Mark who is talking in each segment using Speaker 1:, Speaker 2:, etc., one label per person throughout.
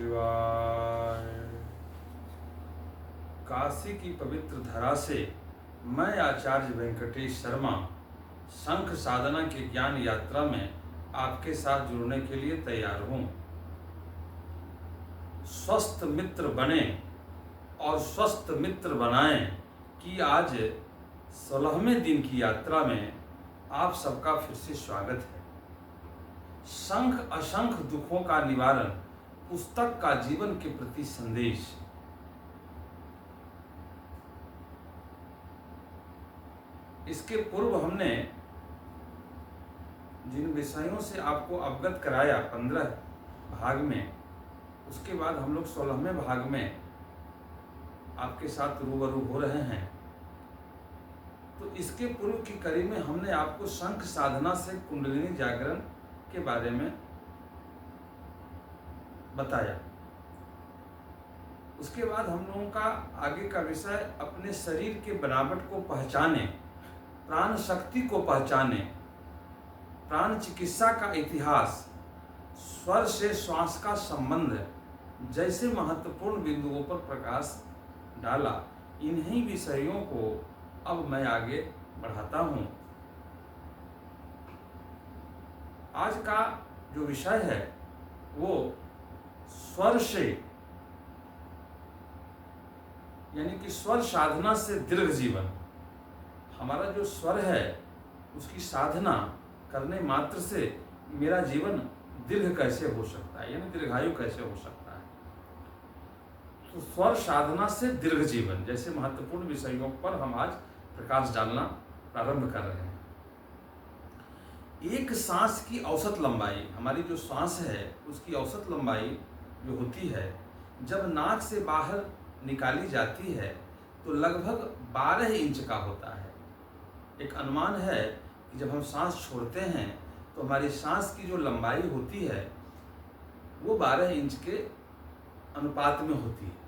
Speaker 1: शिवाय। काशी की पवित्र धरा से मैं आचार्य वेंकटेश शर्मा शंख साधना की ज्ञान यात्रा में आपके साथ जुड़ने के लिए तैयार हूँ। स्वस्थ मित्र बने और स्वस्थ मित्र बनाएं कि आज 16वें दिन की यात्रा में आप सबका फिर से स्वागत है। शंख असंख दुखों का निवारण, पुस्तक का जीवन के प्रति संदेश। इसके पूर्व हमने जिन विषयों से आपको अवगत कराया 15 भाग में, उसके बाद हम लोग 16वें भाग में आपके साथ रूबरू हो रहे हैं। तो इसके पूर्व की कड़ी में हमने आपको शंख साधना से कुंडलिनी जागरण के बारे में बताया। उसके बाद हम लोगों का आगे का विषय अपने शरीर के बनावट को पहचाने, प्राण शक्ति को पहचाने, प्राण चिकित्सा का इतिहास, स्वर से श्वास का संबंध जैसे महत्वपूर्ण बिंदुओं पर प्रकाश डाला। इन्हीं विषयों को अब मैं आगे बढ़ाता हूँ। आज का जो विषय है वो स्वर से, यानी कि स्वर साधना से दीर्घ जीवन। हमारा जो स्वर है उसकी साधना करने मात्र से मेरा जीवन दीर्घ कैसे हो सकता है, यानी दीर्घायु कैसे हो सकता है। तो स्वर साधना से दीर्घ जीवन जैसे महत्वपूर्ण विषयों पर हम आज प्रकाश डालना प्रारंभ कर रहे हैं। एक सांस की औसत लंबाई, हमारी जो सांस है उसकी औसत लंबाई जो होती है, जब नाक से बाहर निकाली जाती है तो लगभग 12 इंच का होता है। एक अनुमान है कि जब हम सांस छोड़ते हैं तो हमारी सांस की जो लंबाई होती है वो 12 इंच के अनुपात में होती है।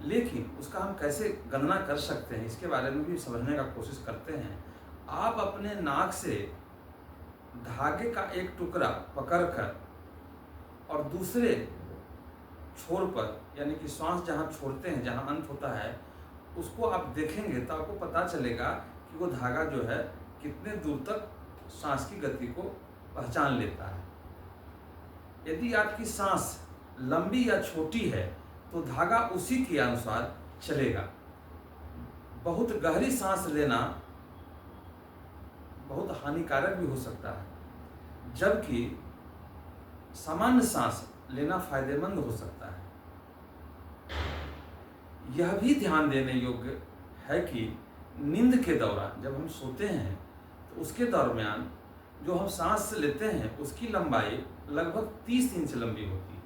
Speaker 1: लेकिन उसका हम कैसे गणना कर सकते हैं, इसके बारे में भी समझने का कोशिश करते हैं। आप अपने नाक से धागे का एक टुकड़ा पकड़कर और दूसरे छोर पर, यानी कि श्वास जहाँ छोड़ते हैं, जहाँ अंत होता है, उसको आप देखेंगे तो आपको पता चलेगा कि वो धागा जो है कितने दूर तक सांस की गति को पहचान लेता है। यदि आपकी सांस लंबी या छोटी है तो धागा उसी के अनुसार चलेगा। बहुत गहरी सांस लेना बहुत हानिकारक भी हो सकता है, जबकि सामान्य सांस लेना फायदेमंद हो सकता है। यह भी ध्यान देने योग्य है कि नींद के दौरान जब हम सोते हैं तो उसके दरमियान जो हम सांस लेते हैं उसकी लंबाई लगभग 30 इंच लंबी होती है।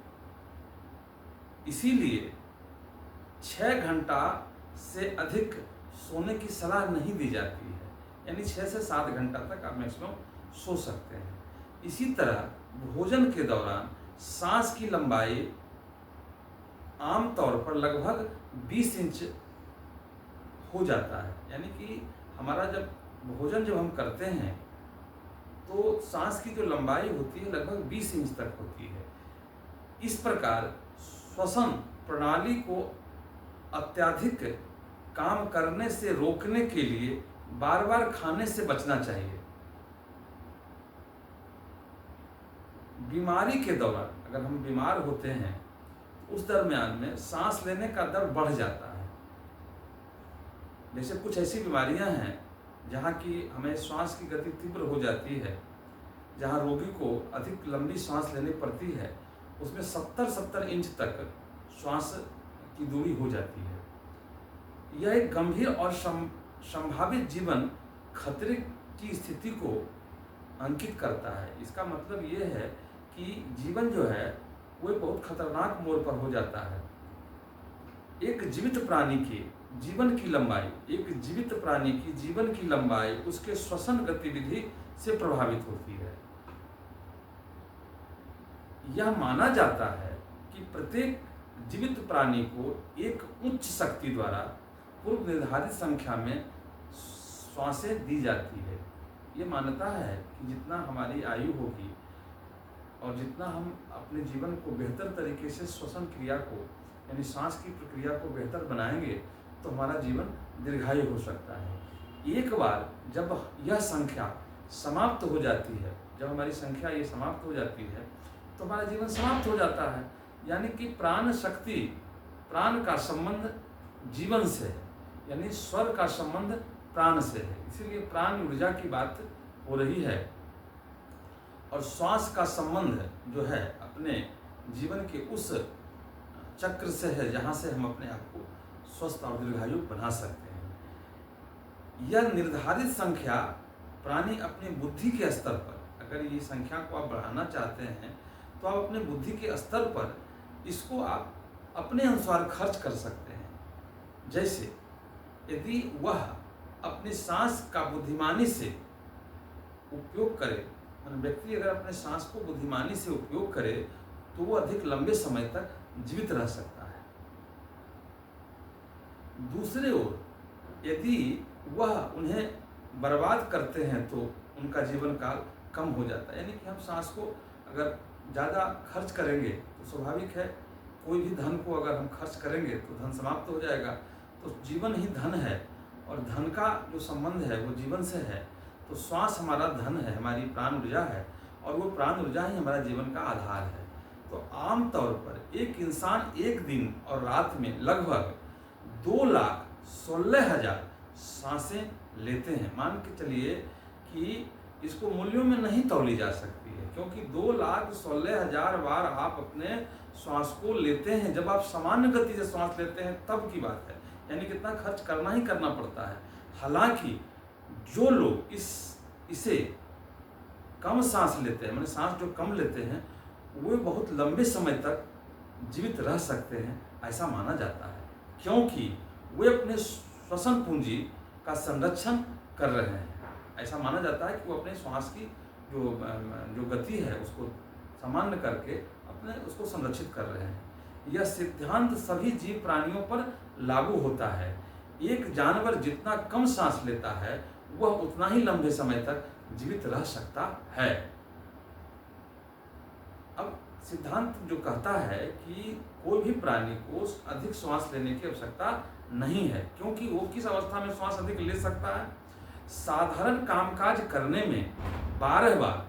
Speaker 1: इसीलिए 6 घंटा से अधिक सोने की सलाह नहीं दी जाती है, यानी 6 से 7 घंटा तक आप मैक्सिमम सो सकते हैं। इसी तरह भोजन के दौरान सांस की लंबाई आमतौर पर लगभग 20 इंच हो जाता है, यानी कि हमारा जब भोजन जब हम करते हैं तो सांस की जो लंबाई होती है लगभग 20 इंच तक होती है। इस प्रकार श्वसन प्रणाली को अत्यधिक काम करने से रोकने के लिए बार बार खाने से बचना चाहिए। बीमारी के दौरान अगर हम बीमार होते हैं तो उस दरमियान में सांस लेने का दर बढ़ जाता है। जैसे कुछ ऐसी बीमारियां हैं जहाँ की हमें श्वास की गति तीव्र हो जाती है, जहाँ रोगी को अधिक लंबी सांस लेनी पड़ती है, उसमें 70 इंच तक श्वास की दूरी हो जाती है। यह एक गंभीर और संभावित जीवन खतरे की स्थिति को अंकित करता है। इसका मतलब ये है कि जीवन जो है वो एक बहुत खतरनाक मोड़ पर हो जाता है। एक जीवित प्राणी की जीवन की लंबाई उसके श्वसन गतिविधि से प्रभावित होती है। यह माना जाता है कि प्रत्येक जीवित प्राणी को एक उच्च शक्ति द्वारा पूर्व निर्धारित संख्या में श्वासें दी जाती है। ये मान्यता है कि जितना हमारी आयु होगी और जितना हम अपने जीवन को बेहतर तरीके से श्वसन क्रिया को यानी सांस की प्रक्रिया को बेहतर बनाएंगे तो हमारा जीवन दीर्घायु हो सकता है। एक बार जब यह संख्या समाप्त हो जाती है, जब हमारी संख्या ये समाप्त हो जाती है तो हमारा जीवन समाप्त हो जाता है। यानी कि प्राण शक्ति, प्राण का संबंध जीवन से है, यानी स्वर का संबंध प्राण से है, इसीलिए प्राण ऊर्जा की बात हो रही है। और श्वास का संबंध जो है अपने जीवन के उस चक्र से है जहाँ से हम अपने आप को स्वस्थ और दीर्घायु बना सकते हैं। यह निर्धारित संख्या प्राणी अपनी बुद्धि के स्तर पर, अगर ये संख्या को आप बढ़ाना चाहते हैं तो आप अपने बुद्धि के स्तर पर इसको आप अपने अनुसार खर्च कर सकते हैं। जैसे यदि वह अपनी सांस का बुद्धिमानी से उपयोग करे, व्यक्ति अगर अपने सांस को बुद्धिमानी से उपयोग करे तो वो अधिक लंबे समय तक जीवित रह सकता है। दूसरे ओर यदि वह उन्हें बर्बाद करते हैं तो उनका जीवन काल कम हो जाता है। यानी कि हम सांस को अगर ज़्यादा खर्च करेंगे तो स्वाभाविक है कोई भी धन को अगर हम खर्च करेंगे तो धन समाप्त हो जाएगा। तो जीवन ही धन है और धन का जो संबंध है वो जीवन से है। तो श्वास हमारा धन है, हमारी प्राण ऊर्जा है और वो प्राण ऊर्जा ही हमारा जीवन का आधार है। तो आम तौर पर एक इंसान एक दिन और रात में लगभग 2,16,000 सांसें लेते हैं। मान के चलिए कि इसको मूल्यों में नहीं तौली जा सकती है, क्योंकि 2,16,000 बार आप अपने श्वास को लेते हैं। जब आप सामान्य गति से श्वास लेते हैं तब की बात है, यानी कितना खर्च करना ही करना पड़ता है। हालांकि जो लोग इसे कम सांस लेते हैं, माने सांस जो कम लेते हैं, वो बहुत लंबे समय तक जीवित रह सकते हैं, ऐसा माना जाता है, क्योंकि वे अपने श्वसन पूंजी का संरक्षण कर रहे हैं। ऐसा माना जाता है कि वो अपने श्वास की जो गति है उसको सामान्य करके अपने उसको संरक्षित कर रहे हैं। यह सिद्धांत सभी जीव प्राणियों पर लागू होता है। एक जानवर जितना कम सांस लेता है वह उतना ही लंबे समय तक जीवित रह सकता है। अब सिद्धांत जो कहता है कि कोई भी प्राणी को अधिक श्वास लेने की आवश्यकता नहीं है, क्योंकि वो किस अवस्था में श्वास अधिक ले सकता है। साधारण कामकाज करने में 12 बार,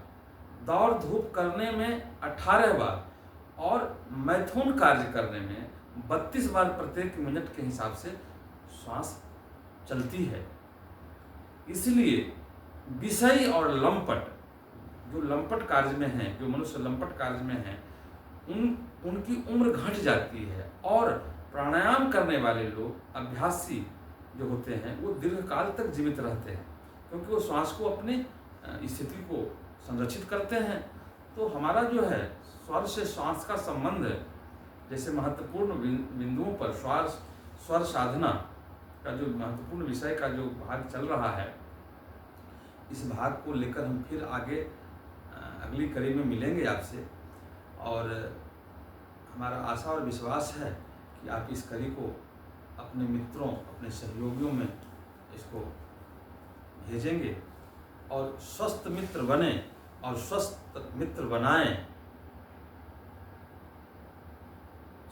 Speaker 1: दौड़ धूप करने में 18 बार और मैथुन कार्य करने में 32 बार प्रत्येक मिनट के हिसाब से श्वास चलती है। इसलिए विषय और लंपट, जो लंपट कार्य में हैं, जो मनुष्य लंपट कार्य में हैं, उनकी उम्र घट जाती है। और प्राणायाम करने वाले लोग, अभ्यासी जो होते हैं, वो दीर्घकाल तक जीवित रहते हैं, क्योंकि वो श्वास को अपनी स्थिति को संरक्षित करते हैं। तो हमारा जो है स्वर से श्वास का संबंध, जैसे महत्वपूर्ण बिंदुओं पर स्वर साधना का जो महत्वपूर्ण विषय का जो भाग चल रहा है, इस भाग को लेकर हम फिर आगे अगली कड़ी में मिलेंगे आपसे। और हमारा आशा और विश्वास है कि आप इस कड़ी को अपने मित्रों, अपने सहयोगियों में इसको भेजेंगे और स्वस्थ मित्र बने और स्वस्थ मित्र बनाएं।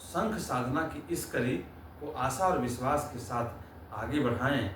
Speaker 1: संघ साधना की इस कड़ी को आशा और विश्वास के साथ आगे बढ़ाएं।